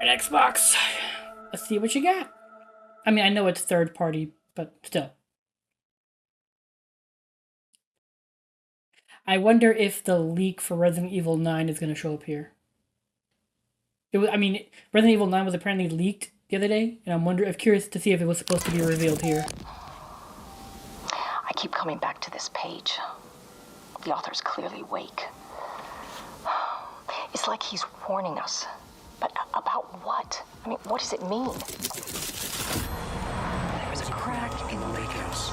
An Xbox. Let's see what you got. I mean, I know it's third party, but still. I wonder if the leak for Resident Evil 9 is going to show up here. I mean, Resident Evil 9 was apparently leaked the other day, and I'm curious to see if it was supposed to be revealed here. I keep coming back to this page. The author's clearly awake. It's like he's warning us. But about what? I mean, what does it mean? There was a crack in the lake house.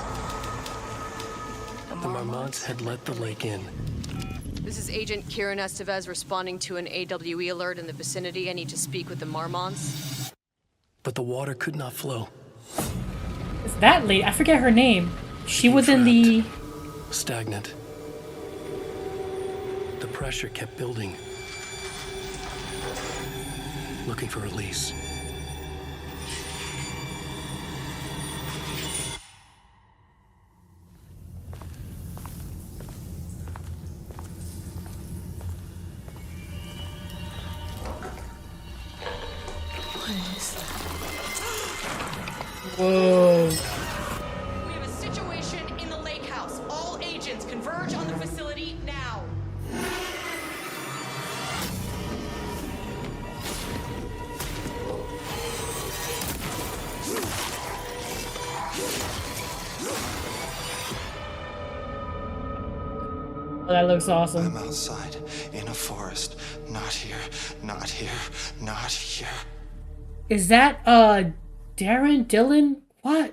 The Marmonts had let the lake in. This is Agent Kieran Estevez responding to an AWE alert in the vicinity. I need to speak with the Marmonts. But the water could not flow. It's that lady. I forget her name. She was in the... Stagnant. The pressure kept building. Looking for release. Whoa. We have a situation in the lake house. All agents converge on the facility now. Oh, that looks awesome. I'm outside, in a forest. Not here, not here, not here. Is that, Darren? Dylan? What?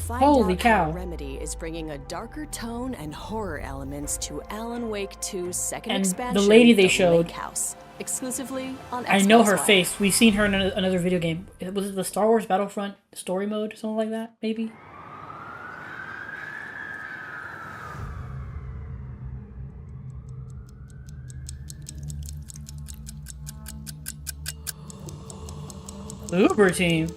Find Holy out cow. how Remedy is bringing a darker tone and horror elements to Alan Wake 2's second And the expansion, lady they The showed- Lake House, exclusively on Xbox I know her Live. face. We've seen her in another video game. Was it the Star Wars Battlefront story mode? Something like that, maybe? Uber team.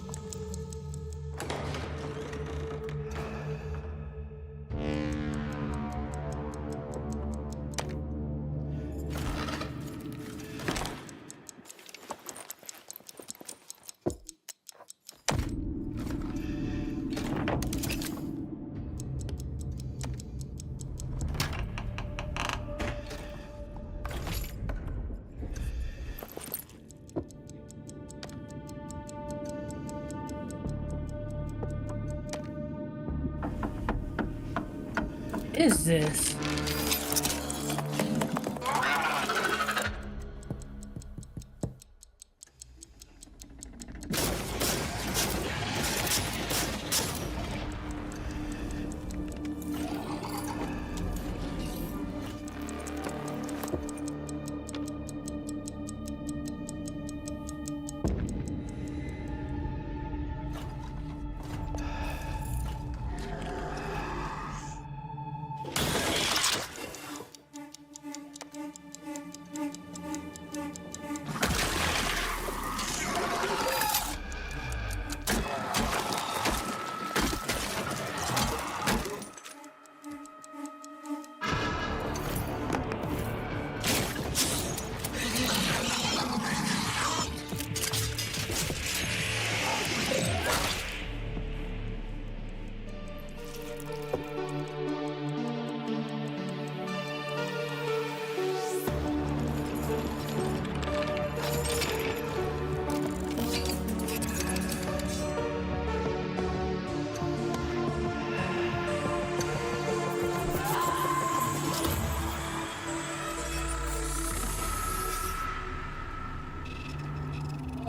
Is this?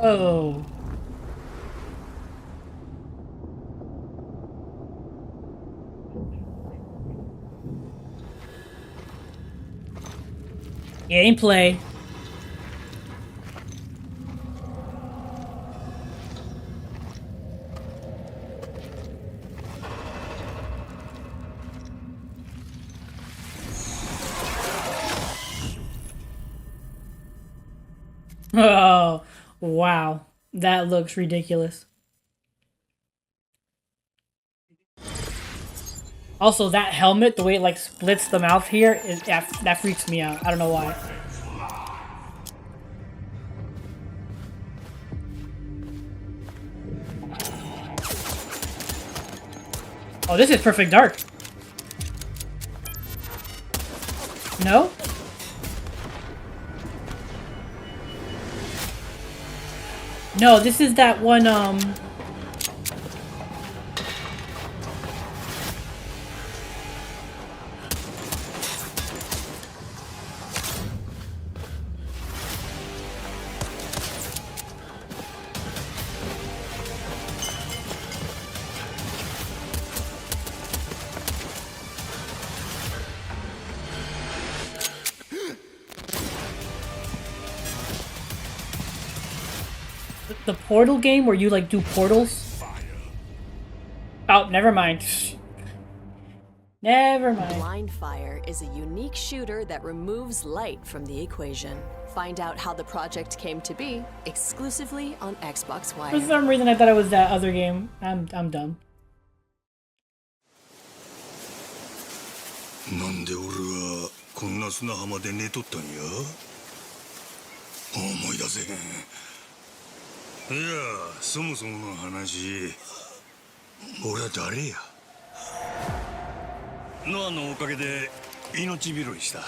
Oh. Gameplay. Oh, wow. That looks ridiculous. Also, that helmet, the way it like splits the mouth here, that freaks me out. I don't know why. Oh, this is Perfect Dark. No? No, this is that one, the Portal game where you, like, do portals? Oh, never mind. Never mind. Blind Fire is a unique shooter that removes light from the equation. Find out how the project came to be exclusively on Xbox For Wire. some reason, I thought it was that other game. I'm dumb. なんで俺はこんな砂浜で寝とったんや思い出せへんいやそもそもの話俺は誰やノアのおかげで命拾いした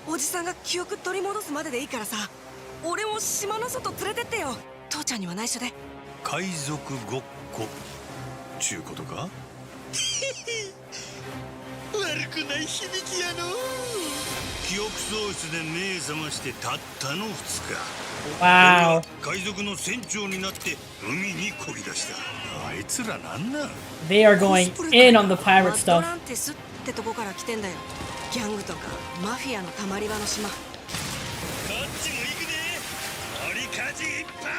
おじさんが記憶取り戻すまででいいからさ俺も島の外連れてってよ父ちゃんには内緒で海賊ごっこちゅうことか悪くない響きやの記憶喪失で目覚ましてたったの2日 Wow. 海賊の船長になって海に漕ぎ出したあいつらなんなん They are going in on the pirate マッド stuff. ランティスってとこから来てんだよギャングとかマフィアのたまり場の島こっちも行くで折りかじいっぱい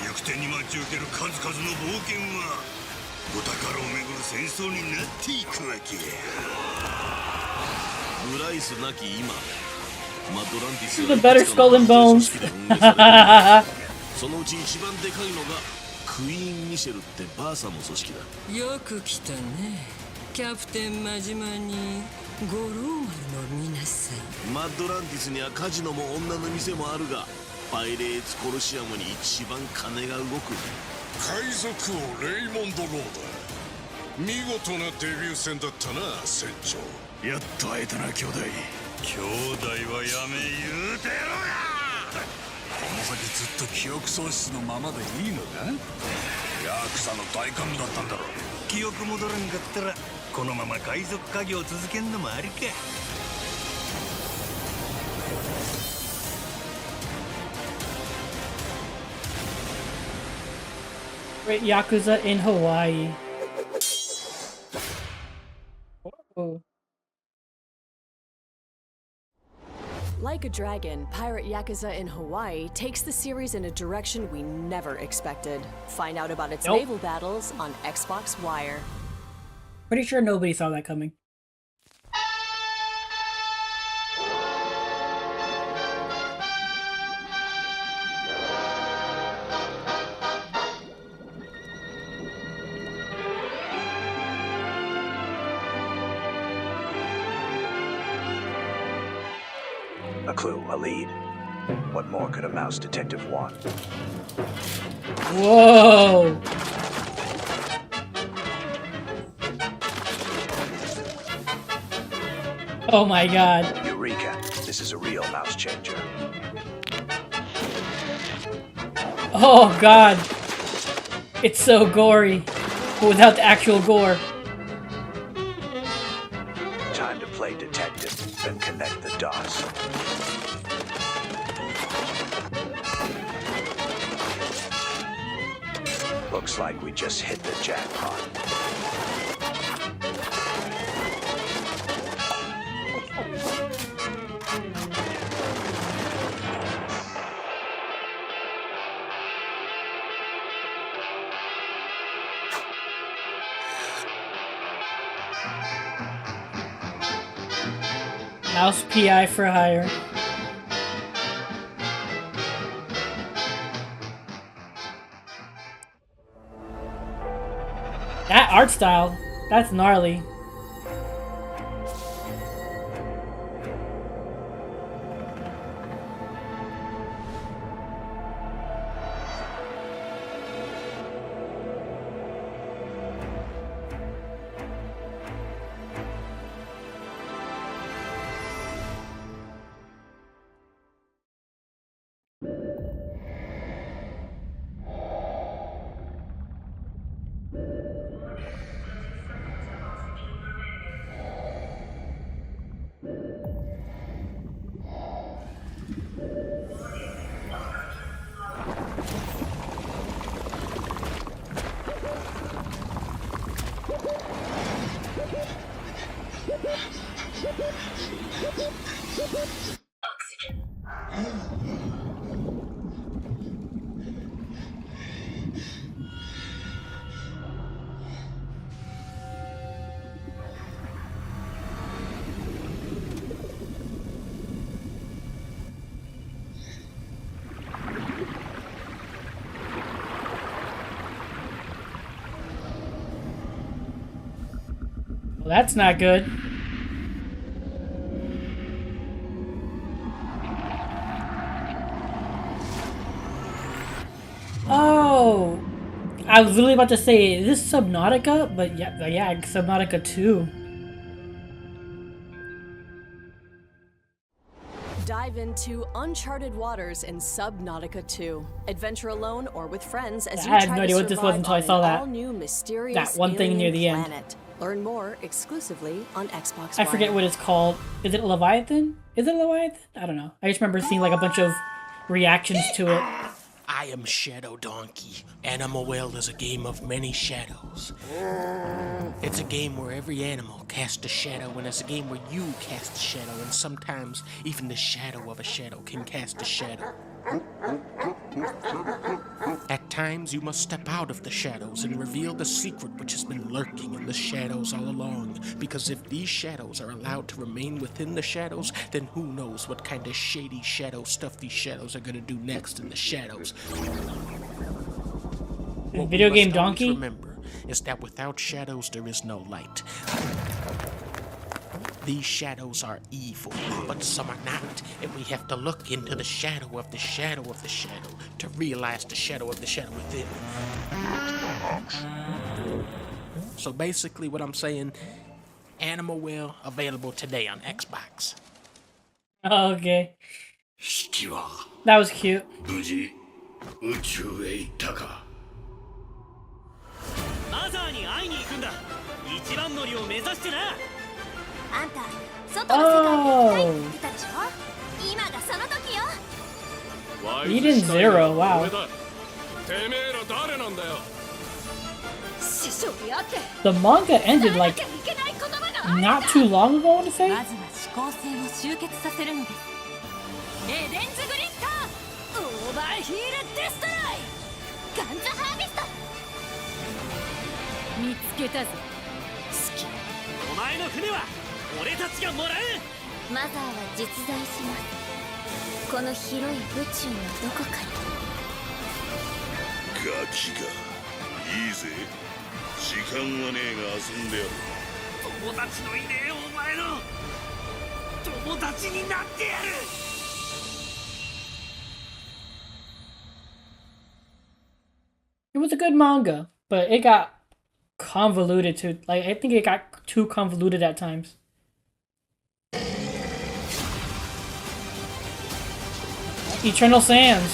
行く手に待ち受ける数々の冒険はお宝をめぐる戦争になっていくわけやブライスなき今マッドランティス The better Skull and Bones. そのうち一番でかいのがクイーン・ミシェルってバーサの組織だよく来たねキャプテン真島に五郎丸の皆さんマッドランティスにはカジノも女の店もあるがパイレーツコロシアムに一番金が動く海賊王レイモンド・ローだ見事なデビュー戦だったな船長やっと会えたな兄弟兄弟はやめ言うてろやこの先ずっと記憶喪失のままでいいのかヤクザの大幹部だったんだろ記憶戻らんかったらこのまま海賊家業続けんのもありかGreat Yakuza in Hawaii. Oh. Like a Dragon, Pirate Yakuza in Hawaii takes the series in a direction we never expected. Find out about its naval battles on Xbox Wire. Pretty sure nobody saw that coming. A clue, a lead. What more could a mouse detective want? Whoa! Oh my god. Eureka. This is a real mouse changer. Oh god. It's so gory, but without the actual gore. Time to play detective and connect the dots. Looks like we just hit the jackpot. Mouse PI for hire. That art style, that's gnarly. Well, that's not good. Oh, I was literally about to say, is this Subnautica? But yeah, Subnautica 2. Dive into uncharted waters in Subnautica 2. Adventure alone or with friends as you I had try no to idea what this was survive until I on saw an that. all-new mysterious That one thing near the end. planet. Learn more exclusively on Xbox I forget One. what it's called. Is it Leviathan? Is it Leviathan? I don't know. I just remember seeing like a bunch of reactions to it. I am Shadow Donkey. Animal World is a game of many shadows. It's a game where every animal casts a shadow, and it's a game where you cast a shadow, and sometimes even the shadow of a shadow can cast a shadow. At times, you must step out of the shadows and reveal the secret which has been lurking in the shadows all along. Because if these shadows are allowed to remain within the shadows, then who knows what kind of shady shadow stuff these shadows are gonna do next in the shadows. What Video we game must always donkey? remember is that without shadows, there is no light. These shadows are evil, but some are not, and we have to look into the shadow of the shadow of the shadow to realize the shadow of the shadow within. So basically what I'm saying, Animal Will available today on Xbox. Oh, okay. 式は That was cute. 無事宇宙へ行ったか。マザーに会いに行くんだ。一番乗りを目指してな。あんた外の世界に行きたいって言ってたでしょ。今がその時よ。 Eden Zero, wow. てめえら誰なんだよ。 師匠に会って The manga ended like いけない言葉が not too long ago, I want to say. まずは思考性を集結させるのです。エデンズグリッター、オーバーヒールデストロイ、ガンズハーベスト。見つけたぞ。好き。お前の船は俺たちがもらう。マザーは実在します。この広い宇宙のどこかに。ガキがいいぜ。時間はねえが遊んでやる。友達のいねえお前の友達になってやる。 It was a good manga, but it got convoluted to like I think it got too convoluted at times. Eternal Sands.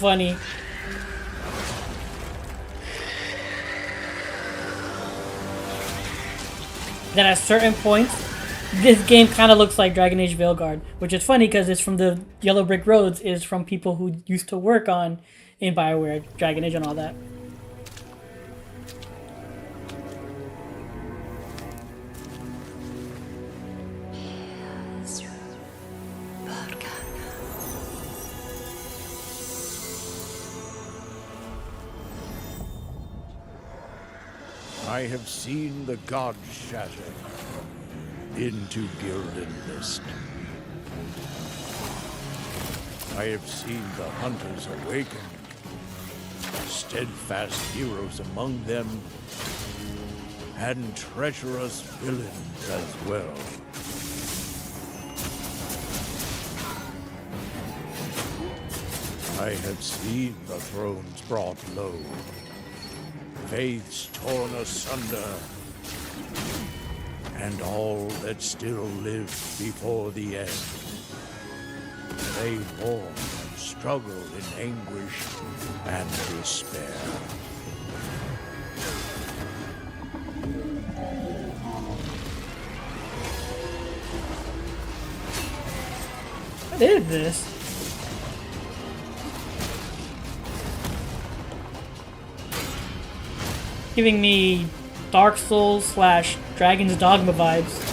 Funny. Then at certain points, this game kind of looks like Dragon Age Veilguard, which is funny because it's from the Yellow Brick Roads, is from people who used to work on in BioWare, Dragon Age and all that. I have seen the gods shattered into gilded mist. I have seen the hunters awakened, steadfast heroes among them, and treacherous villains as well. I have seen the thrones brought low, faiths torn asunder, and all that still live before the end. They mourn and struggle in anguish and despair. What is this? Giving me Dark Souls / Dragon's Dogma vibes.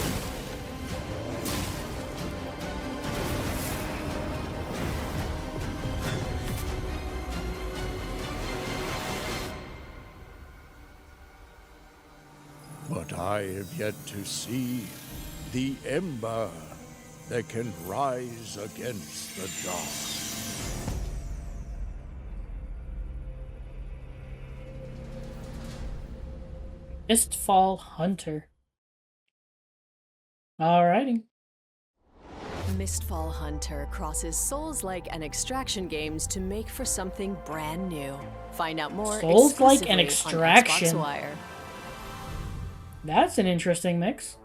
But I have yet to see the ember that can rise against the dark. Mistfall Hunter. Alrighty. Mistfall Hunter crosses Souls-like and extraction games to make for something brand new. Find out more Souls-like and exclusively on extraction. Xbox Wire. That's an interesting mix.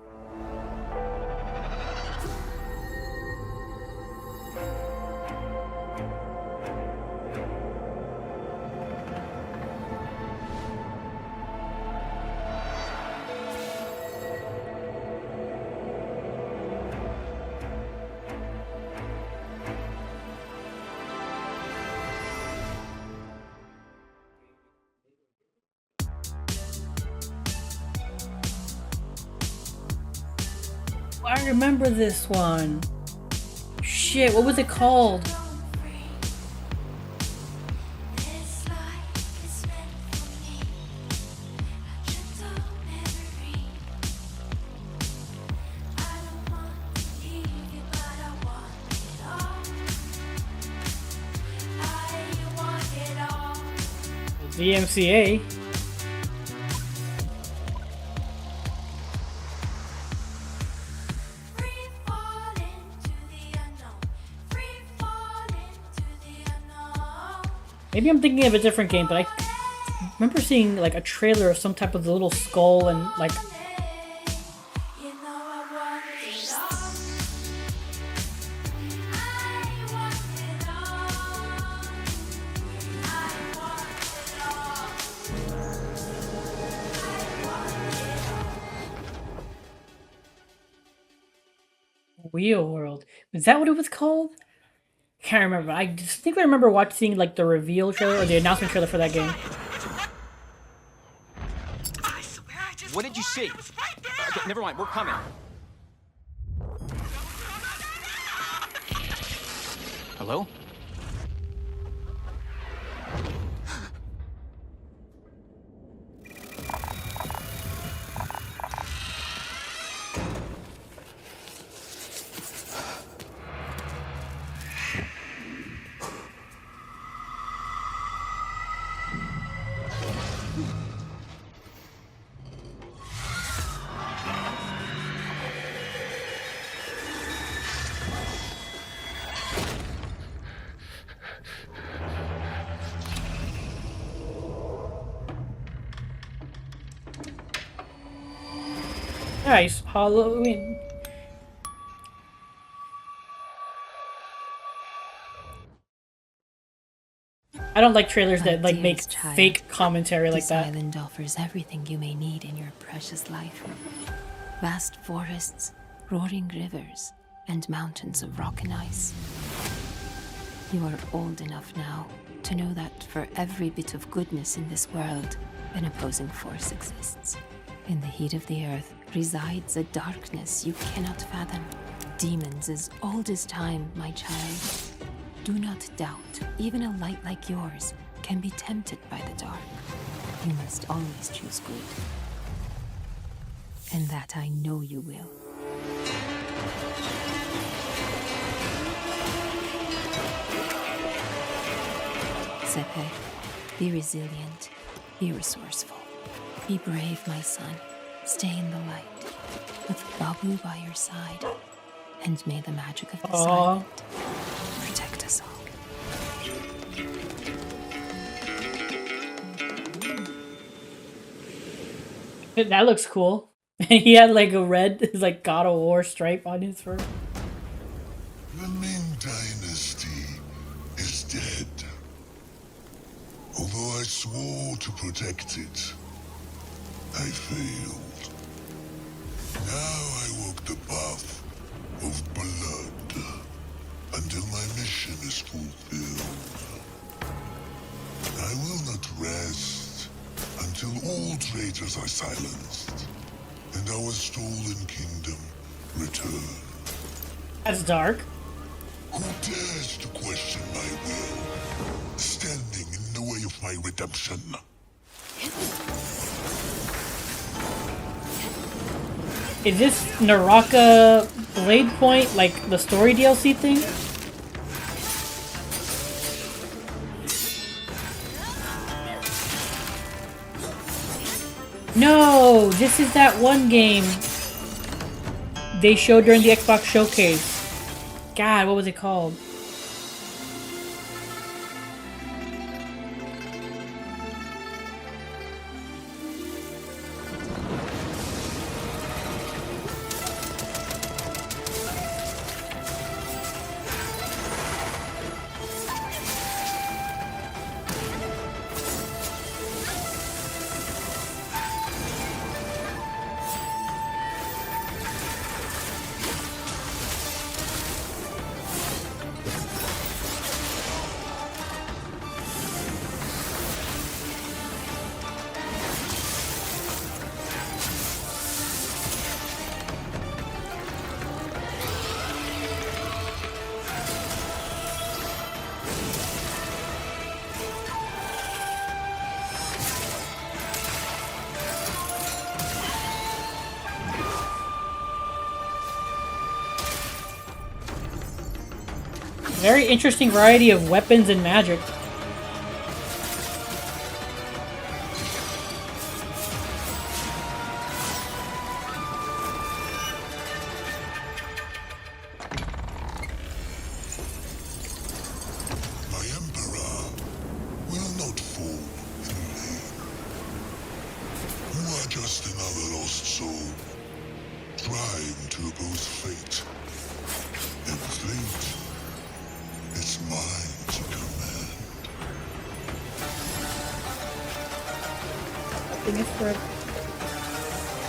I remember this one. Shit, what was it called? DMCA. Maybe I'm thinking of a different game, but I remember seeing like a trailer of some type of little skull and like... Wheel World. Is that what it was called? Can't remember. I distinctly remember seeing like the reveal trailer or the announcement trailer for that game. What did you see? Okay, never mind, we're coming. Hello? Nice Halloween. I don't like trailers that like make fake commentary like that. This island offers everything you may need in your precious life. Vast forests, roaring rivers, and mountains of rock and ice. You are old enough now to know that for every bit of goodness in this world, an opposing force exists. In the heat of the earth resides a darkness you cannot fathom. Demons as old as time, my child. Do not doubt, even a light like yours can be tempted by the dark. You must always choose good. And that I know you will. Giuseppe, be resilient, be resourceful. Be brave, my son. Stay in the light, with Babu by your side. And may the magic of the silent protect us all. That looks cool. He had like a red, like God of War stripe on his fur. The Ming Dynasty is dead. Although I swore to protect it, I failed. Now I walk the path of blood until my mission is fulfilled. I will not rest until all traitors are silenced and our stolen kingdom return. That's dark. Who dares to question my will, standing in the way of my redemption? Is this Naraka Blade Point, like the story DLC thing? No, this is that one game they showed during the Xbox showcase. God, what was it called? Very interesting variety of weapons and magic. My Emperor will not fall in vain. You are just another lost soul, trying to oppose fate. And fate is mine to command.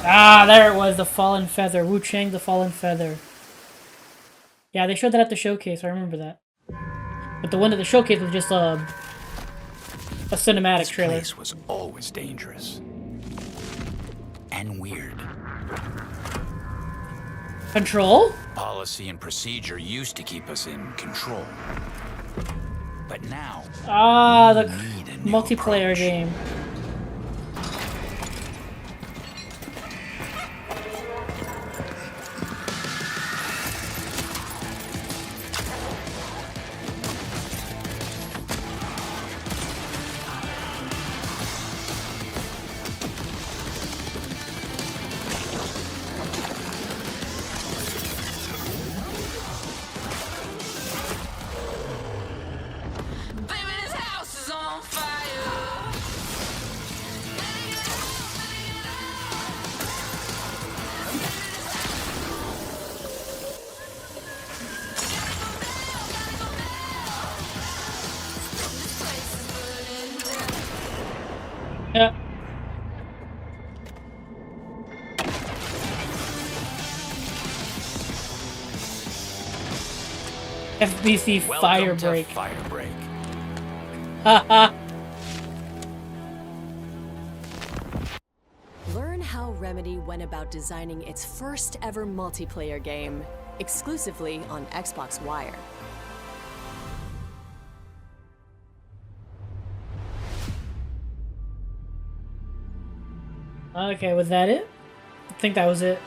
Ah, there it was, the Fallen Feather. Wu Chang, the Fallen Feather. Yeah, they showed that at the showcase, I remember that. But the one at the showcase was just a cinematic trailer. This place was always dangerous. And weird. Control? Policy and procedure used to keep us in control. But now, Ah, the we need a new multiplayer approach. game. Baby, this house is on fire. Yeah. FBC Welcome to Firebreak. Firebreak. Haha. Learn how Remedy went about designing its first ever multiplayer game, exclusively on Xbox Wire. Okay, was that it? I think that was it.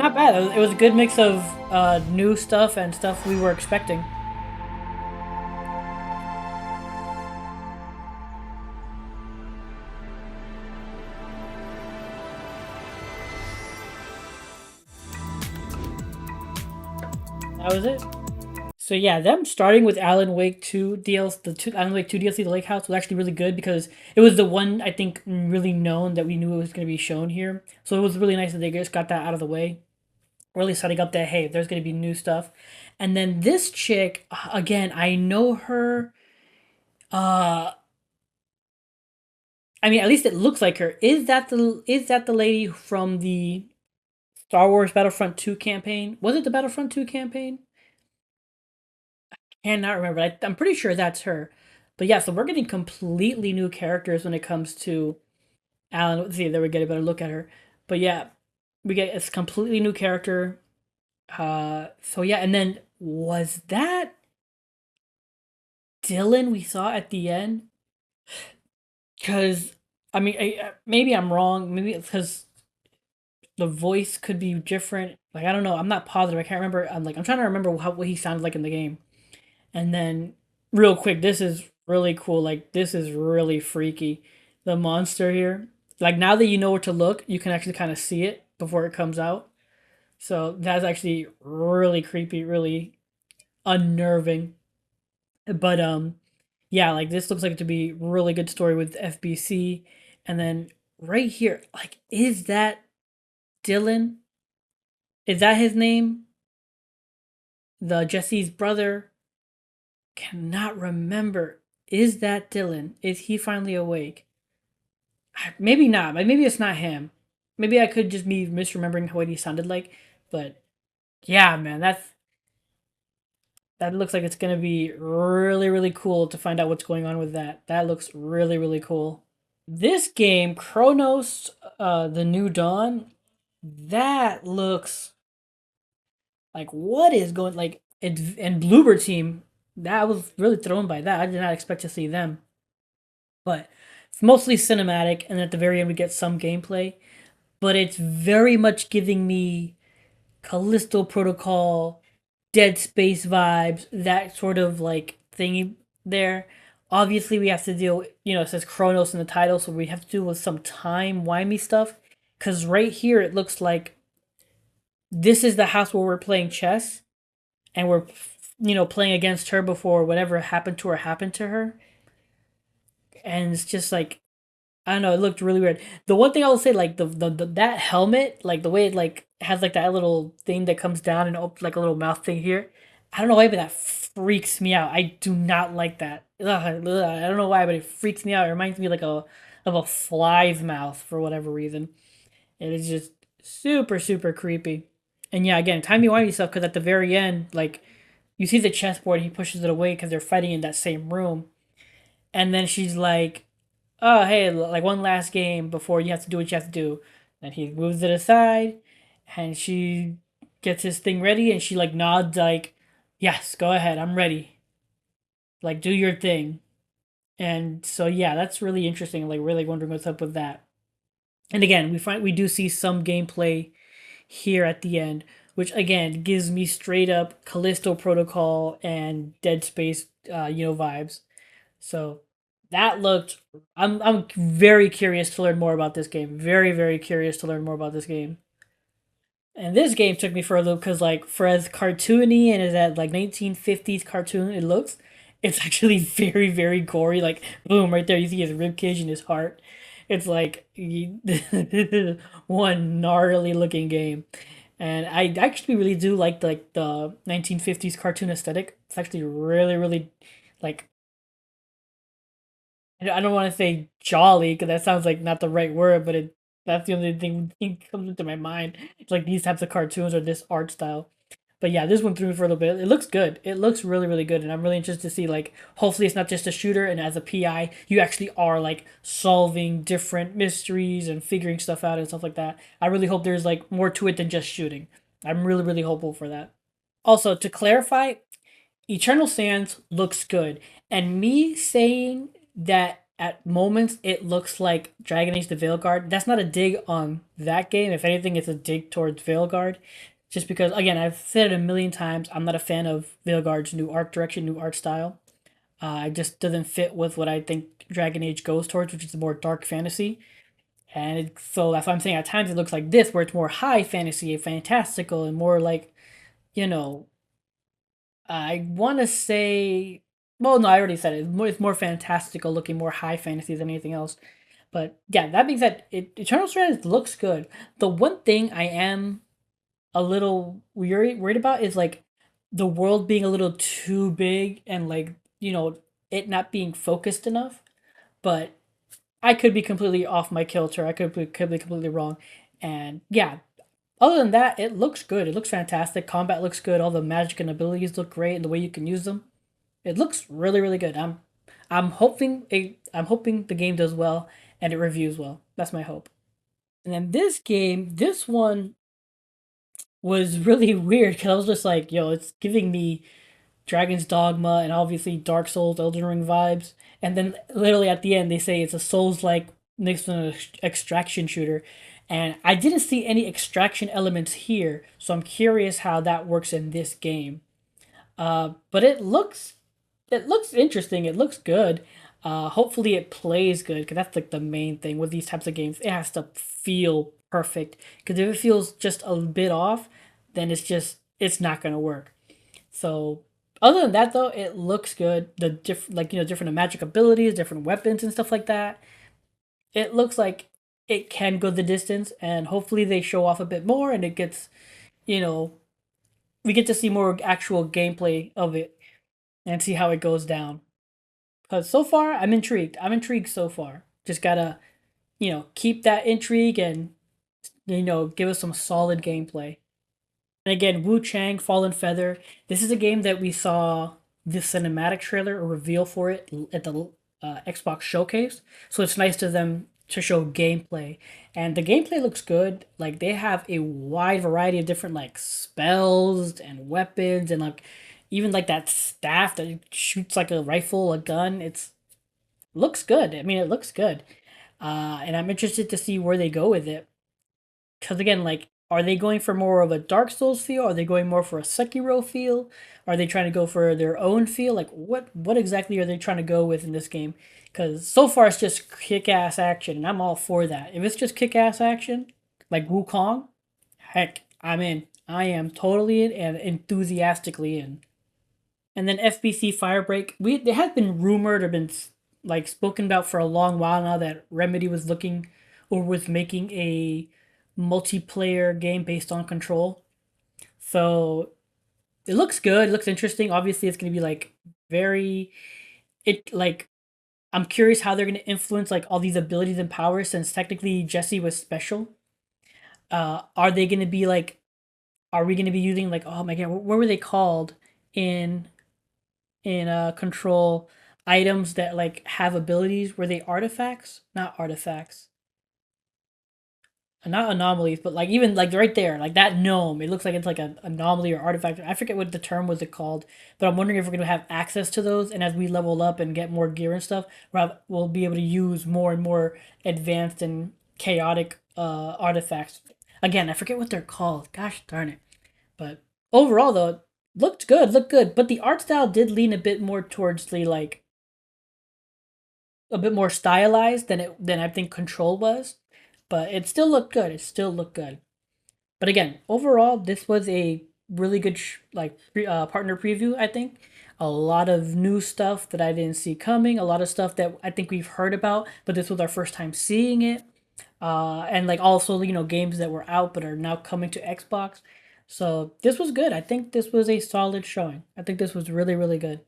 not bad. It was a good mix of new stuff and stuff we were expecting. That was it. So yeah, them starting with Alan Wake 2 DLC, Alan Wake 2 DLC, The Lake House, was actually really good because it was the one, I think, really known that we knew it was going to be shown here. So it was really nice that they just got that out of the way. Really setting up that, hey, there's going to be new stuff. And then this chick, again, I know her, I mean, at least it looks like her. Is that the lady from the Star Wars Battlefront 2 campaign? Was it the Battlefront 2 campaign? Cannot remember. I'm pretty sure that's her. But yeah, so we're getting completely new characters when it comes to Alan. Let's see, there we get a better look at her. But yeah, we get a completely new character. So yeah, and then was that Dylan we saw at the end? Because I mean, maybe I'm wrong. Maybe it's because the voice could be different. Like I don't know. I'm not positive. I can't remember. I'm trying to remember what he sounded like in the game. And then, real quick, this is really cool. Like, this is really freaky. The monster here. Like, now that you know where to look, you can actually kind of see it before it comes out. So, that's actually really creepy, really unnerving. But, yeah, like, this looks like it to be a really good story with FBC. And then, right here, like, is that Dylan? Is that his name? The Jesse's brother? Cannot remember. Is that Dylan? Is he finally awake? Maybe not. Maybe it's not him. Maybe I could just be misremembering what he sounded like. But yeah, man, that looks like it's gonna be really, really cool to find out what's going on with that. That looks really, really cool. This game, Chronos, The New Dawn, that looks like what is going like and Bloober Team. That was really thrown by that. I did not expect to see them. But it's mostly cinematic, and at the very end we get some gameplay. But it's very much giving me Callisto Protocol, Dead Space vibes, that sort of like thingy there. Obviously we have to deal, it says Chronos in the title, so we have to deal with some time-wimey stuff. Because right here it looks like this is the house where we're playing chess, and we're playing against her before whatever happened to her. And it's just like, I don't know, it looked really weird. The one thing I will say, like, the that helmet, like, the way it, like, has, like, that little thing that comes down and opens, like, a little mouth thing here. I don't know why, but that freaks me out. I do not like that. Ugh, I don't know why, but it freaks me out. It reminds me, like, of a fly's mouth for whatever reason. It is just super, super creepy. And yeah, again, timey-wimey stuff, because at the very end, like, you see the chessboard, he pushes it away because they're fighting in that same room. And then she's like, oh, hey, like one last game before you have to do what you have to do. And he moves it aside, and she gets his thing ready, and she, like, nods, like, yes, go ahead, I'm ready. Like, do your thing. And so, yeah, that's really interesting. Like, really wondering what's up with that. And again, we do see some gameplay here at the end, which again gives me straight up Callisto Protocol and Dead Space, vibes. So that looked. I'm very curious to learn more about this game. Very, very curious to learn more about this game. And this game took me for a loop because, like, for as cartoony and as that like 1950s cartoon it looks, it's actually very, very gory. Like, boom, right there, you see his ribcage and his heart. It's like one gnarly looking game. And I actually really do like the 1950s cartoon aesthetic. It's actually really, really, like, I don't want to say jolly because that sounds like not the right word, but that's the only thing that comes into my mind. It's like these types of cartoons or this art style. But yeah, this one threw me for a little bit. It looks good. It looks really, really good. And I'm really interested to see, like, hopefully it's not just a shooter. And as a PI, you actually are, like, solving different mysteries and figuring stuff out and stuff like that. I really hope there's, like, more to it than just shooting. I'm really, really hopeful for that. Also, to clarify, Eternal Sands looks good. And me saying that at moments it looks like Dragon Age the Veilguard. That's not a dig on that game. If anything, it's a dig towards Veilguard. Just because, again, I've said it a million times, I'm not a fan of Veilguard's new art direction, new art style. It just doesn't fit with what I think Dragon Age goes towards, which is more dark fantasy. And so that's why I'm saying at times it looks like this, where it's more high fantasy and fantastical and more like, you know, I want to say, well, no, I already said it. It's more fantastical looking, more high fantasy than anything else. But yeah, that being said, Eternal Strand looks good. The one thing I am a little worried about is like the world being a little too big and like, you know, it not being focused enough. But I could be completely off my kilter. I could be completely wrong. And yeah, other than that, it looks good. It looks fantastic. Combat looks good. All the magic and abilities look great, and the way you can use them, it looks really, really good. I'm hoping the game does well and it reviews well. That's my hope. And then this one was really weird because I was just like, yo, it's giving me Dragon's Dogma and obviously Dark Souls, Elden Ring vibes. And then literally at the end, they say it's a Souls-like mixed with an extraction shooter. And I didn't see any extraction elements here, so I'm curious how that works in this game. But it looks interesting. It looks good. Hopefully it plays good, because that's like the main thing with these types of games. It has to feel perfect, because if it feels just a bit off, then it's not gonna work. So other than that, though, it looks good. The different magic abilities, different weapons and stuff like that. It looks like it can go the distance, and hopefully they show off a bit more, and it gets, we get to see more actual gameplay of it, and see how it goes down. Because so far, I'm intrigued. I'm intrigued so far. Just gotta, keep that intrigue and, give us some solid gameplay. And again, Wu Chang, Fallen Feather. This is a game that we saw the cinematic trailer or reveal for it at the Xbox showcase. So it's nice to them to show gameplay. And the gameplay looks good. Like, they have a wide variety of different, spells and weapons and, even, that staff that shoots like a rifle, a gun. Looks good. I mean, it looks good. And I'm interested to see where they go with it. Because, again, are they going for more of a Dark Souls feel? Are they going more for a Sekiro feel? Are they trying to go for their own feel? What exactly are they trying to go with in this game? Because so far it's just kick-ass action, and I'm all for that. If it's just kick-ass action, like Wukong, heck, I'm in. I am totally in and enthusiastically in. And then FBC Firebreak, they had been rumored or been spoken about for a long while now that Remedy was looking or was making a multiplayer game based on Control. So it looks good. It looks interesting. Obviously, it's going to be I'm curious how they're going to influence all these abilities and powers, since technically Jesse was special. Are they going to be are we going to be using oh my god, what were they called in Control, items that have abilities? Were they artifacts? Not artifacts. Not anomalies, but even right there, that gnome, it looks like it's an anomaly or artifact. I forget what the term was called, but I'm wondering if we're going to have access to those, and as we level up and get more gear and stuff, we'll be able to use more and more advanced and chaotic artifacts. Again, I forget what they're called. Gosh darn it. But overall, though, looked good. But the art style did lean a bit more towards the a bit more stylized than I think Control was. But it still looked good. But again, overall, this was a really good partner preview, I think. A lot of new stuff that I didn't see coming. A lot of stuff that I think we've heard about, but this was our first time seeing it. And also, games that were out but are now coming to Xbox. So this was good. I think this was a solid showing. I think this was really, really good.